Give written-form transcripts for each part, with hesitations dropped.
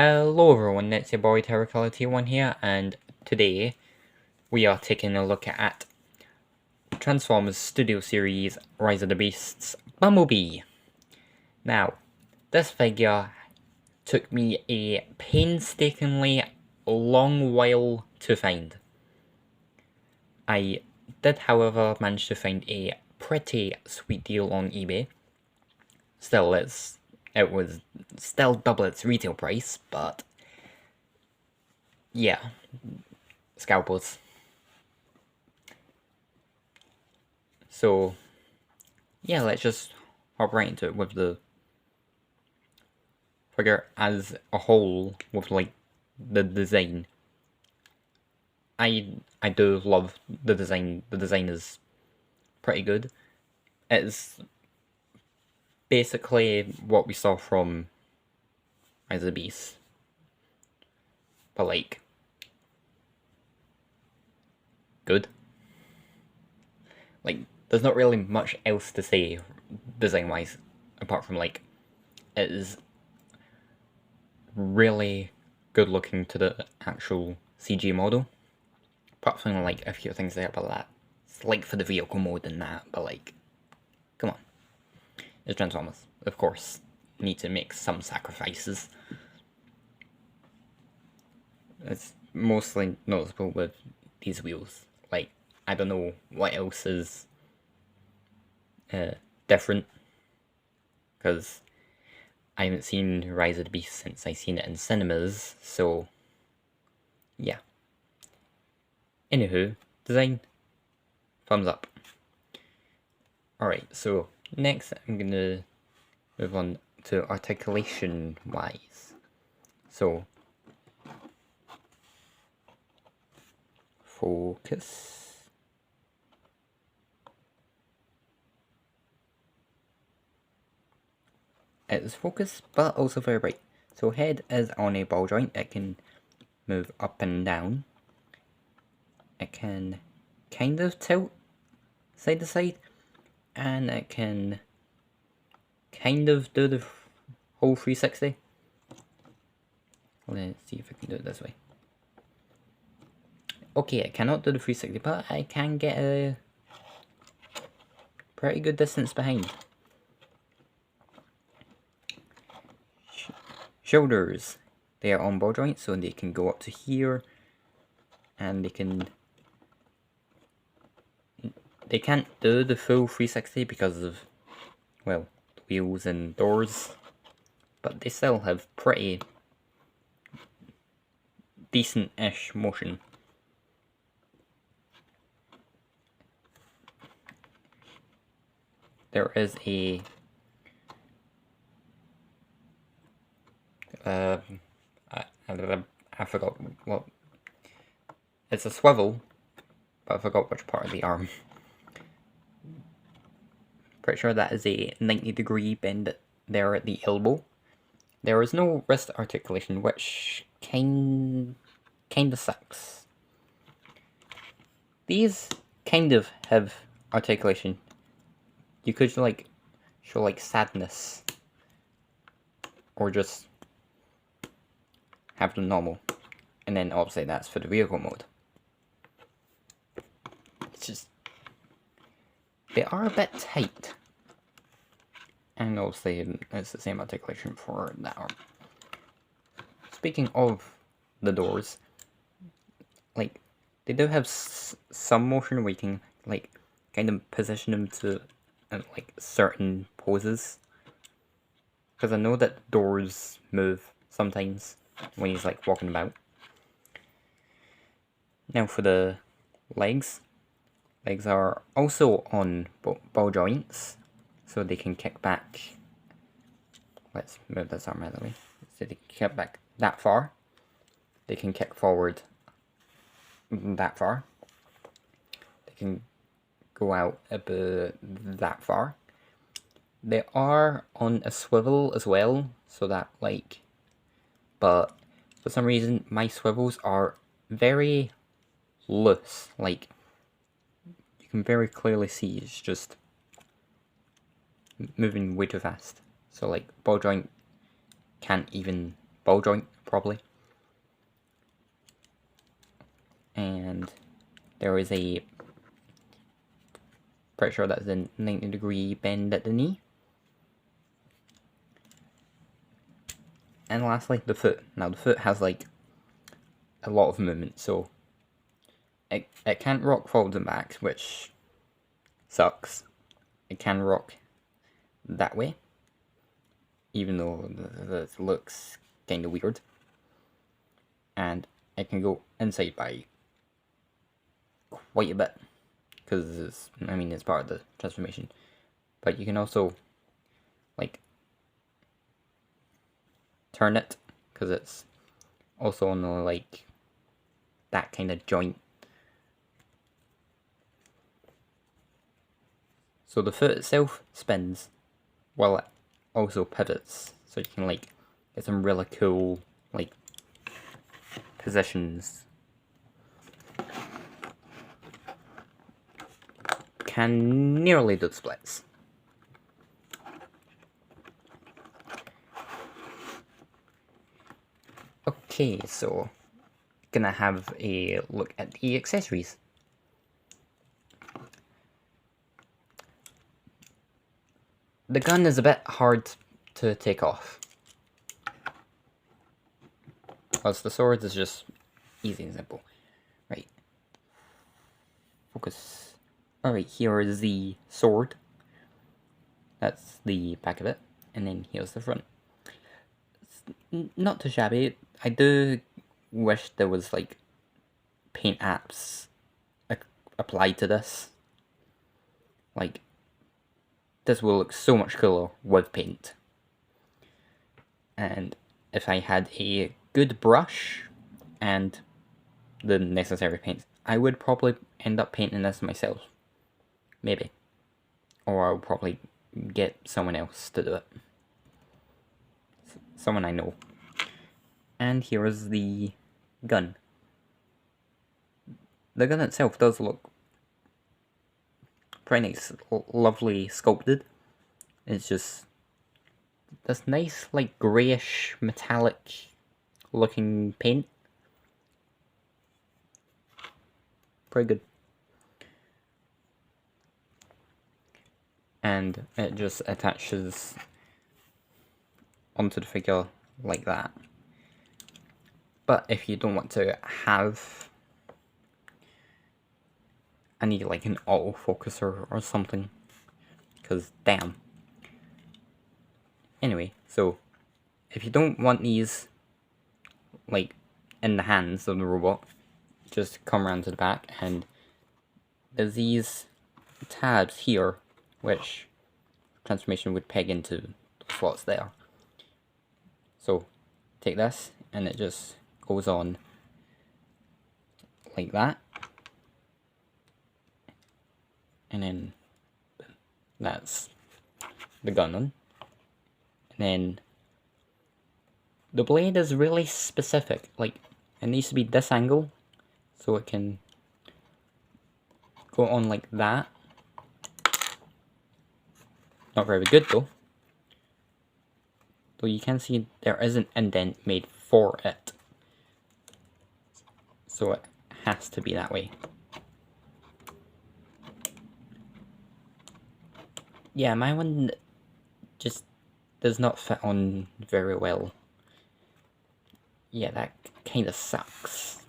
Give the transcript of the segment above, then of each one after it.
Hello everyone, it's your boy TerraColor1 here, and today we are taking a look at Transformers Studio Series Rise of the Beasts Bumblebee. Now, this figure took me a painstakingly long while to find. I did, however, manage to find a pretty sweet deal on eBay. Still, it was still double its retail price, but yeah, scalpels. So, yeah, let's just hop right into it with the figure as a whole, with like the design. I do love the design. The design is pretty good. It's basically what we saw from Rise of the Beast, but like good. Like, there's not really much else to say design-wise, apart from like it is really good looking to the actual CG model. Apart from like a few things there about that. It's like for the vehicle mode and that, but like, come on. It's Transformers. Of course, need to make some sacrifices. It's mostly noticeable with these wheels. Like, I don't know what else is different, because I haven't seen Rise of the Beast since I seen it in cinemas, so yeah. Anywho, design, thumbs up. Alright, so next I'm gonna move on to articulation wise. So, focus. It is focused, but also very bright. So head is on a ball joint. It can move up and down. It can kind of tilt side to side, and it can kind of do the whole 360. Let's see if I can do it this way. Okay, I cannot do the 360, but I can get a pretty good distance behind. Shoulders, they are on ball joints, so they can go up to here, and they can't do the full 360 because of, well, wheels and doors, but they still have pretty decent-ish motion. There is a I forgot what. It's a swivel, but I forgot which part of the arm. Pretty sure that is a 90-degree bend there at the elbow. There is no wrist articulation, which kinda sucks. These kind of have articulation. You could like show like sadness, or just have them normal, and then obviously that's for the vehicle mode. It's just, they are a bit tight, and obviously it's the same articulation for that arm. Speaking of the doors, like, they do have some motion where you can like kind of position them to like certain poses, because I know that doors move sometimes when he's like walking about. Now for the legs are also on ball joints, so they can kick back. Let's move this arm out of the way. So they can kick back that far. They can kick forward that far. They can go out about that far. They are on a swivel as well, so that like, but for some reason my swivels are very loose. Like, you can very clearly see it's just moving way too fast. So like, ball joint can't even ball joint properly. And there is a, pretty sure that's a 90-degree bend at the knee. And lastly, the foot. Now the foot has like a lot of movement, so it can't rock forwards and back, which sucks. It can rock that way, even though it looks kind of weird. And it can go inside by quite a bit, because it's part of the transformation. But you can also like turn it, because it's also on the like that kind of joint. So the foot itself spins while it also pivots, so you can like get some really cool like positions. Can nearly do the splits. Okay, so gonna have a look at the accessories. The gun is a bit hard to take off, whilst the sword is just easy and simple. Right. Focus. Alright, here is the sword. That's the back of it. And then here's the front. It's not too shabby. I do wish there was like paint apps applied to this. Like, this will look so much cooler with paint. And if I had a good brush and the necessary paint, I would probably end up painting this myself. Maybe. Or I'll probably get someone else to do it. Someone I know. And here is the gun. The gun itself does look pretty nice, lovely sculpted. It's just this nice, like, greyish, metallic looking paint. Pretty good. And it just attaches onto the figure like that. But if you don't want to have, I need like an autofocuser or something, because damn. Anyway, so if you don't want these like in the hands of the robot, just come around to the back, and there's these tabs here which transformation would peg into the slots there. So take this and it just goes on like that, and then that's the gun on. And then the blade is really specific, like it needs to be this angle so it can go on like that. Not very good though. Though you can see there is an indent made for it. So it has to be that way. Yeah, my one just does not fit on very well. Yeah, that kind of sucks.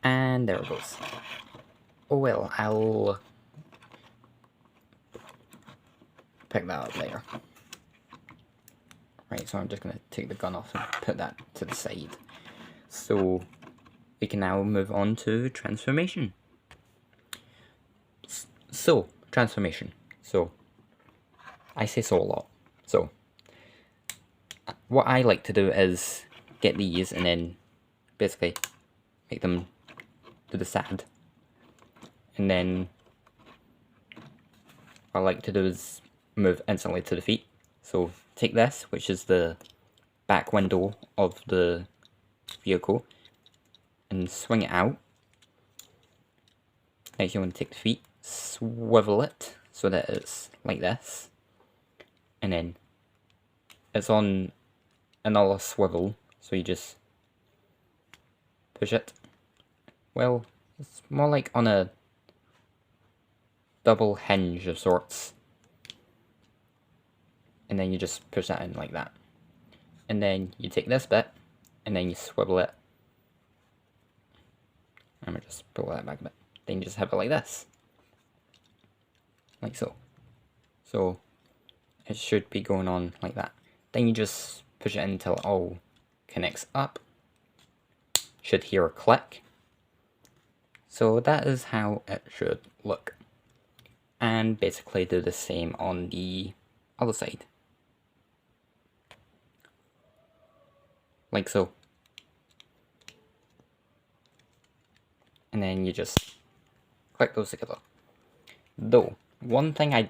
And there it goes. Oh well, I'll pick that up later. Right, so I'm just going to take the gun off and put that to the side. So we can now move on to transformation. So, transformation. So, I say so a lot. So, what I like to do is get these and then basically make them do the sad. And then what I like to do is move instantly to the feet. So take this, which is the back window of the vehicle, and swing it out. Next you want to take the feet, swivel it so that it's like this, and then it's on another swivel, so you just push it. Well, it's more like on a double hinge of sorts. And then you just push that in like that. And then you take this bit, and then you swivel it. I'm gonna just pull that back a bit. Then you just have it like this. Like so. So it should be going on like that. Then you just push it in until it all connects up. Should hear a click. So that is how it should look. And basically do the same on the other side. Like so. And then you just click those together. Though, one thing I'd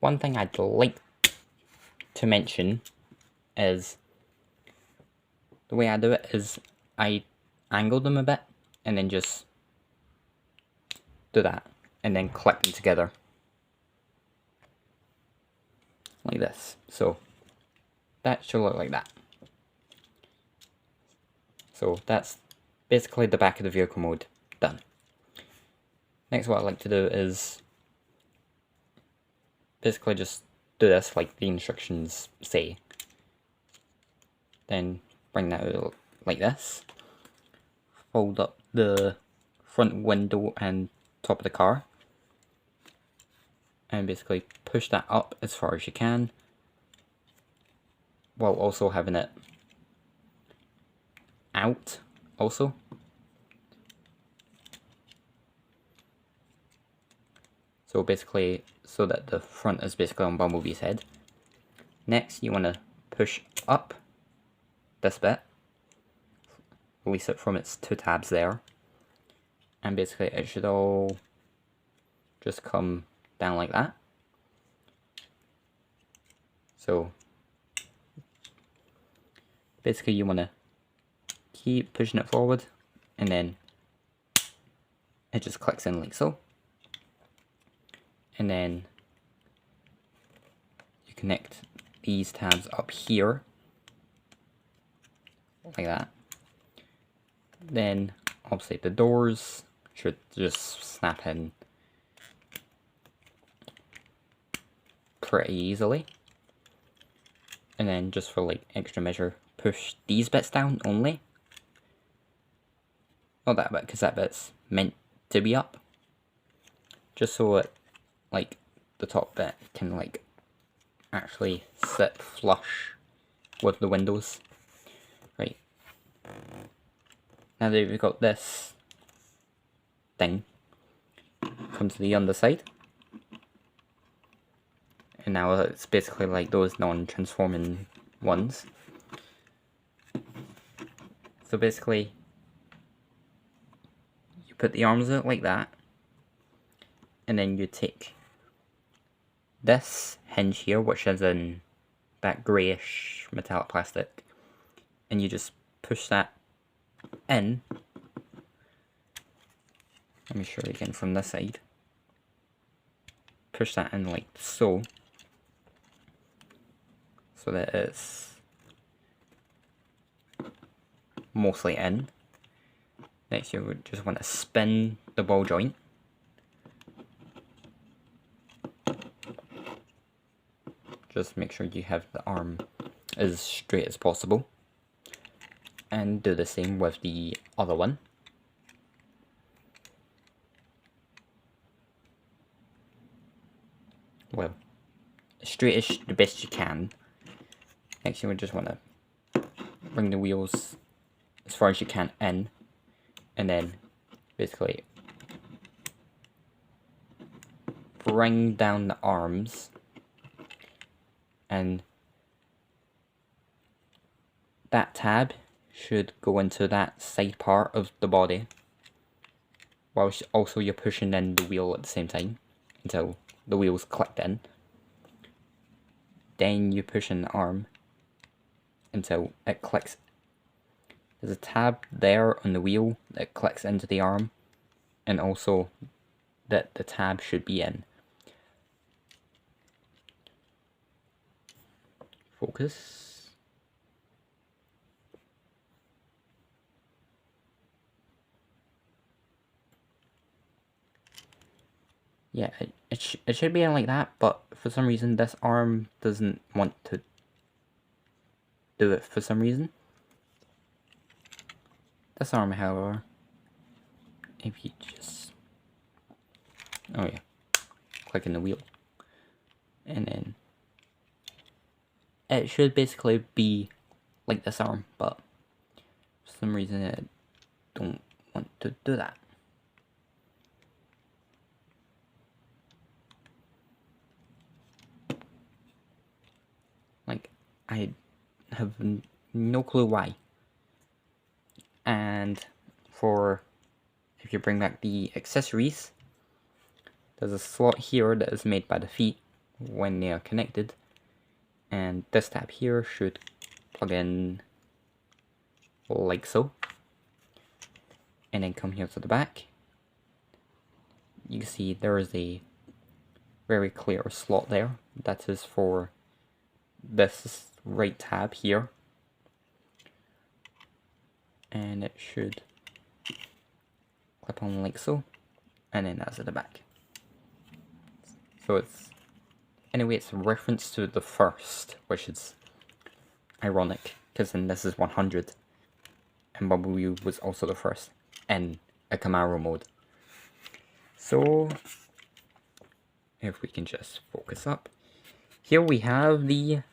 like to mention is the way I do it is I angle them a bit and then just do that and then click them together like this. So that should look like that. So that's basically the back of the vehicle mode done. Next, what I like to do is basically just do this like the instructions say. Then bring that out like this. Fold up the front window and top of the car. And basically push that up as far as you can, while also having it out also. So basically, so that the front is basically on Bumblebee's head. Next, you want to push up this bit, release it from its two tabs there, and basically it should all just come down like that. So basically you want to keep pushing it forward, and then it just clicks in like so. And then you connect these tabs up here, like that. Then obviously the doors should just snap in pretty easily. And then just for like extra measure, push these bits down only. Not that bit, because that bit's meant to be up. Just so it, like, the top bit can like actually sit flush with the windows. Right. Now that we've got this thing, come to the underside. And now it's basically like those non-transforming ones. So basically, you put the arms out like that, and then you take this hinge here, which is in that greyish metallic plastic, and you just push that in. Let me show you again from this side. Push that in like so, so that it's mostly in. Next, you would just want to spin the ball joint. Just make sure you have the arm as straight as possible. And do the same with the other one. Well, straight-ish the best you can. Next, you would just want to bring the wheels as far as you can in, and then basically bring down the arms, and that tab should go into that side part of the body, whilst also you're pushing in the wheel at the same time until the wheel's clicked in. Then you push in the arm until it clicks. There's a tab there on the wheel that clicks into the arm, and also that the tab should be in. Focus. Yeah, it should be like that, but for some reason this arm doesn't want to do it for some reason. This arm, however, if you just... Oh yeah. Click in the wheel. And then it should basically be like this arm, but for some reason I don't want to do that. Like, I have no clue why. And if you bring back the accessories, there's a slot here that is made by the feet when they are connected, and this tab here should plug in like so, and then come here to the back. You see there is a very clear slot there that is for this right tab here, and it should clip on like so, and then that's at the back. So it's a reference to the first, which is ironic because then this is 100 and Bumblebee was also the first in a Camaro mode. So if we can just focus up, here we have the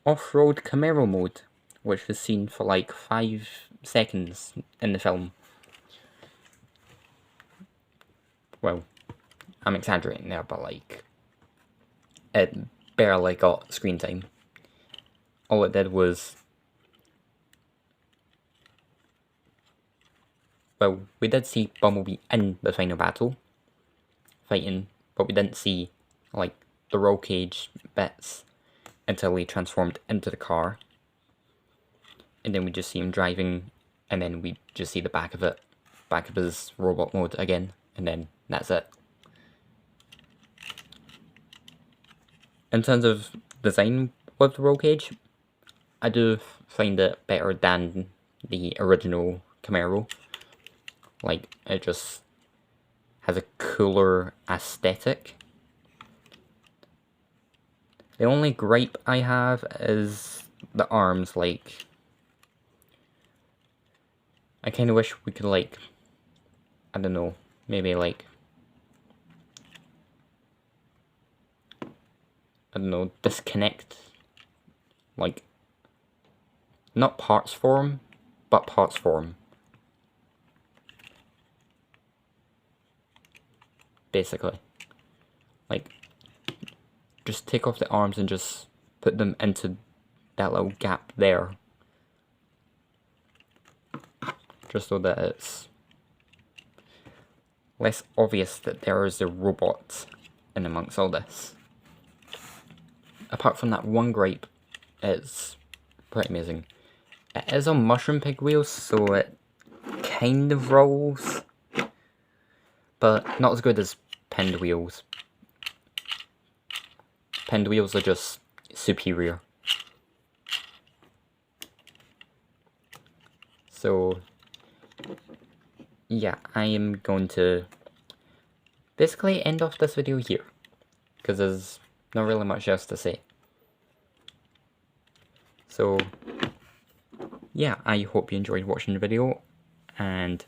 off-road Camaro mode, which was seen for like 5 seconds in the film. Well, I'm exaggerating there, but like, it barely got screen time. All it did was, well, we did see Bumblebee in the final battle, fighting, but we didn't see, like, the roll cage bits until he transformed into the car. And then we just see him driving, and then we just see the back of his robot mode again, and then that's it. In terms of design with the roll cage, I do find it better than the original Camaro. Like, it just has a cooler aesthetic. The only gripe I have is the arms. Like, I kind of wish we could, like, I don't know, maybe like, I don't know, disconnect, like, not parts form, but parts form. Basically. Like, just take off the arms and just put them into that little gap there. Just so that it's less obvious that there is a robot in amongst all this. Apart from that one gripe, it's pretty amazing. It is on mushroom pig wheels, so it kind of rolls, but not as good as pinned wheels. Pinned wheels are just superior. So yeah, I am going to basically end off this video here, because there's not really much else to say. So yeah, I hope you enjoyed watching the video, and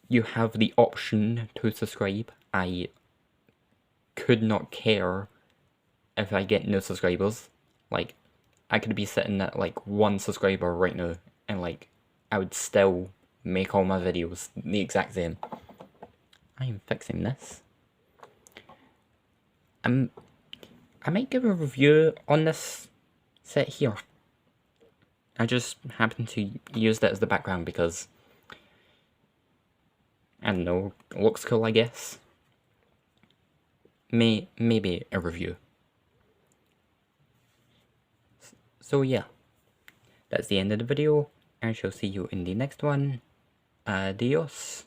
you have the option to subscribe. I could not care if I get no subscribers. Like, I could be sitting at like 1 subscriber right now, and like, I would still make all my videos the exact same. I am fixing this. I might give a review on this set here. I just happen to use that as the background because, I don't know, it looks cool, I guess. Maybe a review. So yeah, that's the end of the video. I shall see you in the next one. Adios.